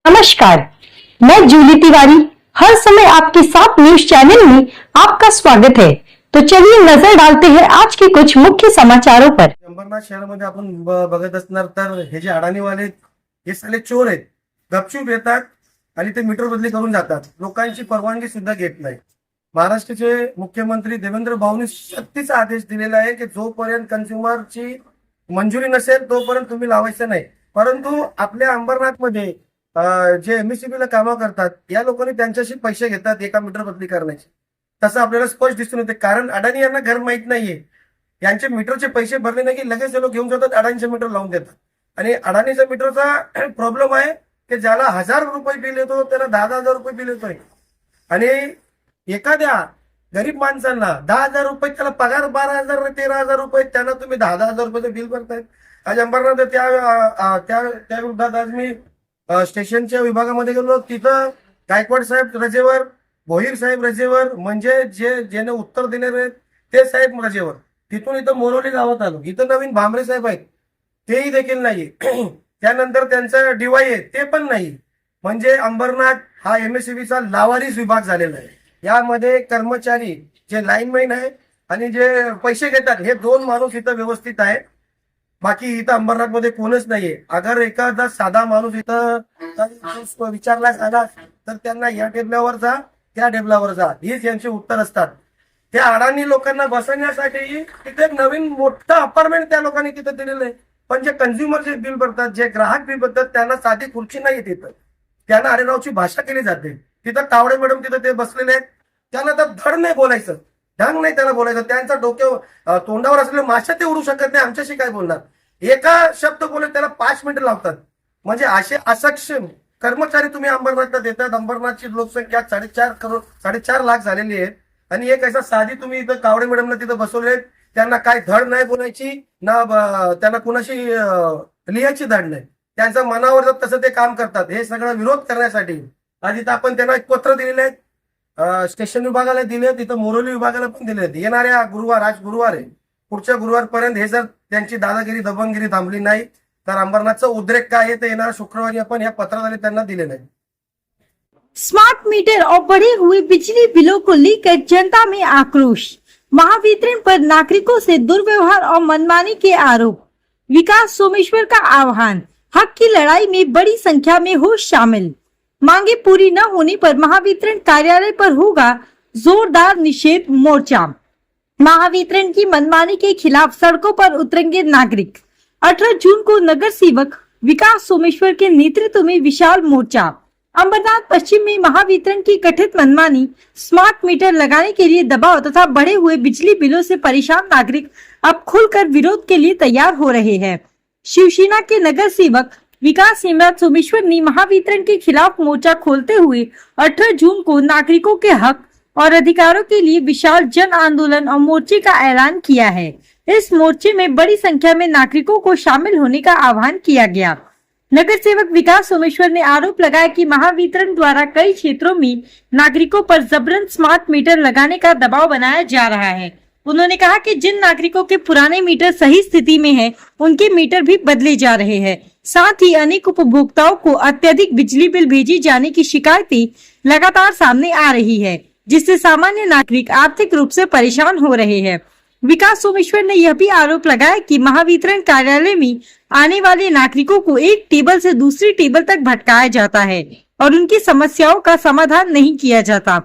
नमस्कार, मैं जूली तिवारी हर समय आपके साथ न्यूज चैनल में आपका स्वागत है। तो चलिए नजर डालते हैं आज के कुछ मुख्य समाचारों पर। अंबरनाथ शहरामध्ये आपण बघत असणार तर हे जे अडाणीवाले हे सगळे चोर आहेत, गपचूप येतात आणि ते मीटर बदली करून जातात, लोकांची परवानगी सुद्धा घेत नाही। महाराष्ट्राचे मुख्यमंत्री देवेंद्र भाऊंनी सक्तीचा आदेश दिलेला आहे की जोपर्यंत कन्झ्युमरची मंजुरी नसेल तोपर्यंत तुम्ही लावायचं नाही। परंतु आपल्या अंबरनाथमध्ये जे एमएससीबी ला कामं करतात या लोकांनी त्यांच्याशी पैसे घेतात एका मीटर बदली करण्याचे, तसं आपल्याला स्पष्ट दिसून येते। कारण अडाणी यांना घर माहित नाहीये, यांचे मीटरचे पैसे भरले नाही की लगेच लोक घेऊन जातात, अडाणीचे मीटर लावून देतात। आणि अडाणीच्या मीटरचा प्रॉब्लेम आहे की ज्याला 1000 रुपये बिल येतो त्याला 10,000 रुपये बिल येतोय। आणि एखाद्या गरीब माणसांना 10,000 रुपये त्याला पगार 12,000 13,000 रुपये, त्यांना तुम्ही 10,000 रुपयाचं बिल भरतायत। आज अंबरनाथ त्या विरोधात आज मी स्टेशनच्या विभागामध्ये गेलो, तिथं गायकवाड साहेब रजेवर, भोईर साहेब रजेवर, म्हणजे जेने उत्तर देणारे आहेत ते साहेब रजेवर। तिथून इथं मोरोली गावात आलो, इथं नवीन भांबरे साहेब आहेत, तेही देखील नाही। त्यानंतर त्यांचं डीवाय आहे ते पण नाही। म्हणजे अंबरनाथ हा एमएससीबीचा लावारिस विभाग झालेला आहे। यामध्ये कर्मचारी जे लाईनमॅन आहे आणि जे पैसे घेतात हे 2 माणूस इथं व्यवस्थित आहे, बाकी इथं अंबरनाथ मध्ये कोणच नाहीये। अगर एखादा साधा माणूस इथं विचारला झाला तर त्यांना या टेबलावर जा त्या टेबलावर जा हीच यांची उत्तर असतात। त्या अडाणी लोकांना बसवण्यासाठी तिथे नवीन मोठं अपार्टमेंट त्या लोकांनी तिथे दिलेलं आहे, पण जे कन्झ्युमर जे बिल भरतात, जे ग्राहक बिल भरतात, त्यांना साधी खुर्ची नाही तिथं, त्यांना अरेरावची भाषा केली जाते। तिथं तावडे मॅडम तिथं ते बसलेले आहेत, त्यांना तर धड नाही बोलायचं, ढंग नाही त्याला बोलायचं, त्यांच्या डोक्यावर तोंडावर असलेले माशा ते उडू शकत नाही, आमच्याशी काय बोलणार। एका शब्द बोलत त्याला 5 मिनिटं लावतात। म्हणजे असे असक्षम कर्मचारी तुम्ही अंबरनाथला देतात। अंबरनाथची लोकसंख्या 4.5 लाख झालेली आहे आणि एक असा साधी तुम्ही इथं कावडे मॅडमला तिथं बसवले, त्यांना काय धड नाही बोलायची ना, त्यांना कुणाशी लिहायची धड नाही, त्यांच्या मनावर जर तसं ते काम करतात। हे सगळं विरोध करण्यासाठी आज इथं आपण त्यांना एक पत्र दिलेले आहे, स्टेशन विभागाला दिले, तिथं मोरोली विभागाला पण दिले आहेत। येणाऱ्या गुरुवार, आज गुरुवार आहे, पुढच्या गुरुवारपर्यंत हे जर त्यांची दादागिरी दबंगिरी थांबली नाही तर अंबरनाथचं उद्रेक काय आहे ते येणाऱ्या शुक्रवारी आपण या पत्राद्वारे त्यांना दिलेलं आहे। स्मार्ट मीटर और बढ़े हुए बिजली बिलों को लेकर जनता में आक्रोश, महावितरण पर नागरिकों से दुर्व्यवहार और मनमानी के आरोप, विकास सोमेश्वर का आह्वान, हक की लड़ाई में बड़ी संख्या में हो शामिल, मांगे पूरी न होने पर महावितरण कार्यालय पर होगा जोरदार निषेध मोर्चा, महावितरण की मनमानी के खिलाफ सड़कों पर उतरेंगे नागरिक। 18 जून को नगर सेवक विकास सोमेश्वर के नेतृत्व में विशाल मोर्चा। अंबरनाथ पश्चिम में महावितरण की कथित मनमानी, स्मार्ट मीटर लगाने के लिए दबाव तथा बढ़े हुए बिजली बिलों से परेशान नागरिक अब खुलकर विरोध के लिए तैयार हो रहे हैं। शिवसेना के नगर सेवक विकास हेमराज सोमेश्वर ने महावितरण के खिलाफ मोर्चा खोलते हुए 18 जून को नागरिकों के हक और अधिकारों के लिए विशाल जन आंदोलन और मोर्चे का ऐलान किया है। इस मोर्चे में बड़ी संख्या में नागरिकों को शामिल होने का आह्वान किया गया। नगर सेवक विकास सोमेश्वर ने आरोप लगाया कि महावितरण द्वारा कई क्षेत्रों में नागरिकों पर जबरन स्मार्ट मीटर लगाने का दबाव बनाया जा रहा है। उन्होंने कहा कि जिन नागरिकों के पुराने मीटर सही स्थिति में हैं, उनके मीटर भी बदले जा रहे हैं। साथ ही अनेक उपभोक्ताओं को अत्यधिक बिजली बिल भेजी जाने की शिकायतें लगातार सामने आ रही है, जिससे सामान्य नागरिक आर्थिक रूप से परेशान हो रहे हैं। विकास सोमेश्वर ने यह भी आरोप लगाया कि महावितरण कार्यालय में आने वाले नागरिकों को एक टेबल से दूसरी टेबल तक भटकाया जाता है और उनकी समस्याओं का समाधान नहीं किया जाता।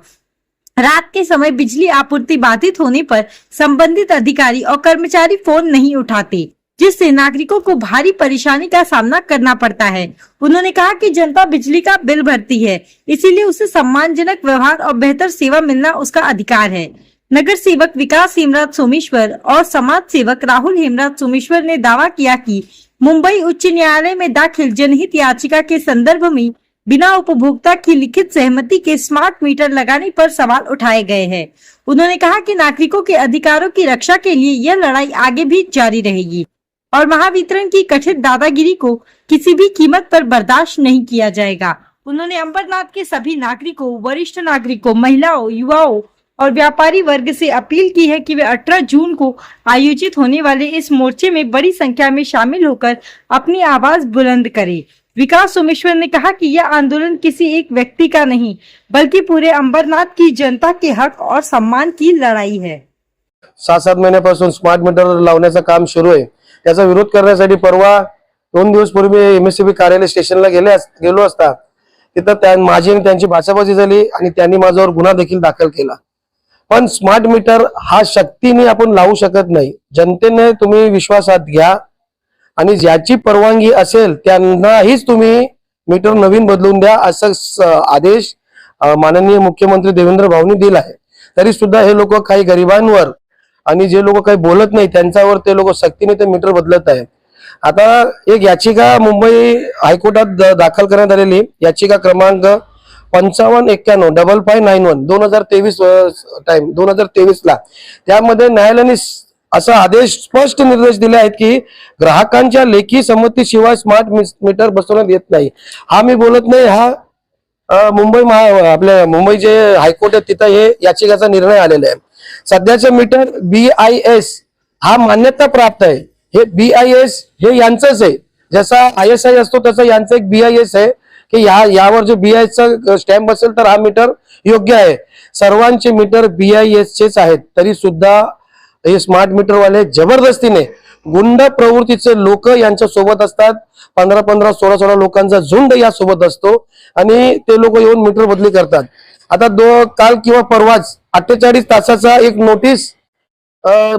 रात के समय बिजली आपूर्ति बाधित होने पर संबंधित अधिकारी और कर्मचारी फोन नहीं उठाते, जिससे नागरिकों को भारी परेशानी का सामना करना पड़ता है। उन्होंने कहा कि जनता बिजली का बिल भरती है, इसीलिए उसे सम्मानजनक व्यवहार और बेहतर सेवा मिलना उसका अधिकार है। नगर सेवक विकास हेमराज सोमेश्वर और समाज सेवक राहुल हेमराज सोमेश्वर ने दावा किया कि मुंबई उच्च न्यायालय में दाखिल जनहित याचिका के संदर्भ में बिना उपभोक्ता की लिखित सहमति के स्मार्ट मीटर लगाने पर सवाल उठाए गए हैं। उन्होंने कहा कि नागरिकों के अधिकारों की रक्षा के लिए यह लड़ाई आगे भी जारी रहेगी और महावितरण की कथित दादागिरी को किसी भी कीमत पर बर्दाश्त नहीं किया जाएगा। उन्होंने अंबरनाथ के सभी नागरिकों, वरिष्ठ नागरिकों, महिलाओं, युवाओं और व्यापारी वर्ग से अपील की है कि वे 18 जून को आयोजित होने वाले इस मोर्चे में बड़ी संख्या में शामिल होकर अपनी आवाज बुलंद करें। विकास सोमेश्वर ने कहा कि यह आंदोलन किसी एक व्यक्ति का नहीं बल्कि पूरे अंबरनाथ की जनता के हक और सम्मान की लड़ाई है। 6-7 महिन्यापासून स्मार्ट मीटर लावण्याचं काम सुरू आहे. त्याचा विरोध करण्यासाठी परवा 2 दिवस पूर्वी MSCB कार्यालय स्टेशनला गेलो असता तिथं माझी आणि त्यांची भाषाबाजी झाली आणि त्यांनी माझ्यावर गुन्हा देखील दाखल केला. पण स्मार्ट मीटर हा शक्तीने आपण लावू शकत नाही. जनतेने तुम्ही विश्वासात घ्या आणि ज्याची परवानगी असेल त्यांनाहीच तुम्ही मीटर नवीन बदलून द्या असं आदेश माननीय मुख्यमंत्री देवेंद्र भाऊंनी दिला आहे. तरी सुद्धा हे लोक काही गरिबांवर आणि जे लोक काही बोलत नाही त्यांच्यावर ते लोक सक्तीने ते मीटर बदलत आहेत. आता एक याचिका मुंबई हायकोर्टात दाखल करण्यात आलेली याचिका क्रमांक 5591-5591 2023 टाइम 2023 ला त्यामध्ये न्यायालयाने असा आदेश स्पष्ट निर्देश दिले आहेत की ग्राहकांच्या लेखी संमतीशिवाय स्मार्ट मीटर बसवण्यात येत नाही. हा मी बोलत नाही, हा आपल्या मुंबई जे हायकोर्ट आहे तिथं हे याचिकेचा निर्णय आलेला आहे. सध्याचे मीटर BIS हा मान्यता प्राप्त आहे. हे BIS हे यांचंच आहे, जसा ISI असतो तसं यांचं एक BIS आहे की यावर जो BIS चा स्टॅम्प असेल तर हा मीटर योग्य आहे. सर्वांचे मीटर BIS चेच आहेत. तरी सुद्धा हे स्मार्ट मीटर वाले जबरदस्तीने गुंड प्रवृत्तीचे लोक यांच्या सोबत असतात. 15-15, 16-16 लोकांचा झुंड या सोबत असतो आणि ते लोक येऊन मीटर बदली करतात. आता काल किंवा परवाच 48 तासाचा एक नोटीस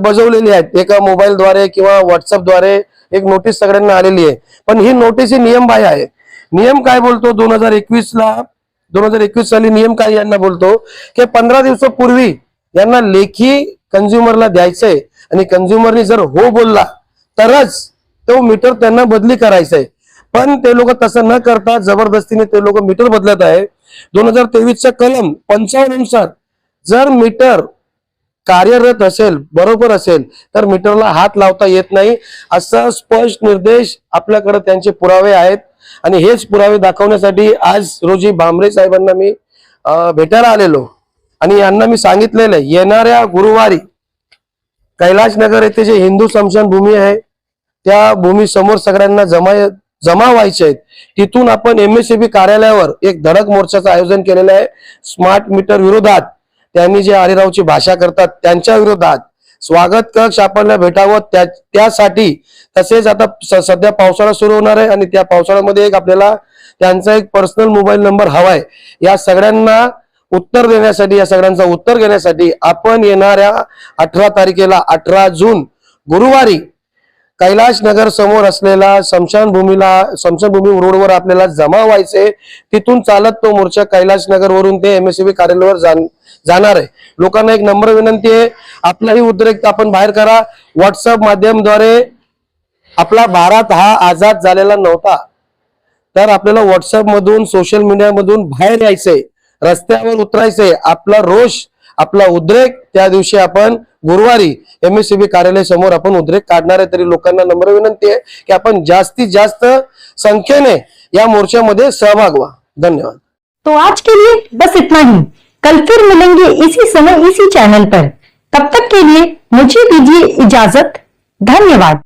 बजावलेली आहे. एका मोबाईलद्वारे किंवा व्हॉट्सअपद्वारे एक नोटीस सगळ्यांना आलेली आहे. पण ही नोटीस ही नियमबाह्य आहे. नियम काय बोलतो 2021 साली नियम काय यांना बोलतो की 15 दिवसापूर्वी यांना लेखी कंझ्युमरला द्यायचंय आणि कंझ्युमरनी जर हो बोलला तरच तो मीटर त्यांना बदली करायचंय. पण ते लोक तसं न करता जबरदस्तीने ते लोक मीटर बदलत आहे. 2023च्या कलम 55 नुसार जर मीटर कार्यरत असेल, बरोबर असेल तर मीटरला हात लावता येत नाही असा स्पष्ट निर्देश आपल्याकडे त्यांचे पुरावे आहेत. आणि हेच पुरावे दाखवण्यासाठी आज रोजी भामरे साहेबांना मी भेटायला आलेलो आणि यांना मी सांगितलेलं आहे येणाऱ्या गुरुवारी कैलाश नगर येथे जे हिंदू स्मशानभूमी आहे त्या भूमी समोर सगळ्यांना जमा व्हायचे आहेत. तिथून आपण MSCB कार्यालयावर एक धडक मोर्चाचं आयोजन केलेलं आहे. स्मार्ट मीटर विरोधात त्यांनी जे हरिरावची भाषा करतात त्यांच्या विरोधात स्वागत कक्ष आपल्याला भेटावं त्यासाठी. तसेच आता सध्या पावसाळा सुरू होणार आहे आणि त्या पावसाळ्यामध्ये एक आपल्याला त्यांचा एक पर्सनल मोबाईल नंबर हवाय. या सगळ्यांना उत्तर देण्यासाठी, या सगळ्यांचा उत्तर घेण्यासाठी आपण येणाऱ्या 18 तारखेला 18 जून गुरुवारी कैलाश नगर समोर असलेला स्मशानभूमी रोडवर आपल्याला जमा व्हायचे. तिथून चालत तो मोर्चा कैलाश नगर वरून ते MSCB कार्यालयावर जाणार आहे. लोकांना एक नम्र विनंती आहे, आपलाही उद्रेक आपण बाहेर करा. व्हॉट्सअप माध्यमाद्वारे आपला भारत हा आझाद झालेला नव्हता तर आपल्याला व्हॉट्सअप मधून सोशल मीडिया मधून बाहेर यायचंय, रस्त्यावर उतरायचंय. आपला रोष, आपला उद्रेक त्या दिवशी आपण गुरुवारी MSCB कार्यालय समोर आपण उद्रेक काढणार आहे. तरी लोकांना नम्र विनंती आहे की आपण जास्तीत जास्त संख्येने या मोर्चामध्ये सहभाग व्हा. धन्यवाद. तो आज के लिए बस इतना ही. कल फिर मिलेंगे इसी समय इसी चैनल पर. तब तक के लिए मुझे दीजिए इजाजत. धन्यवाद.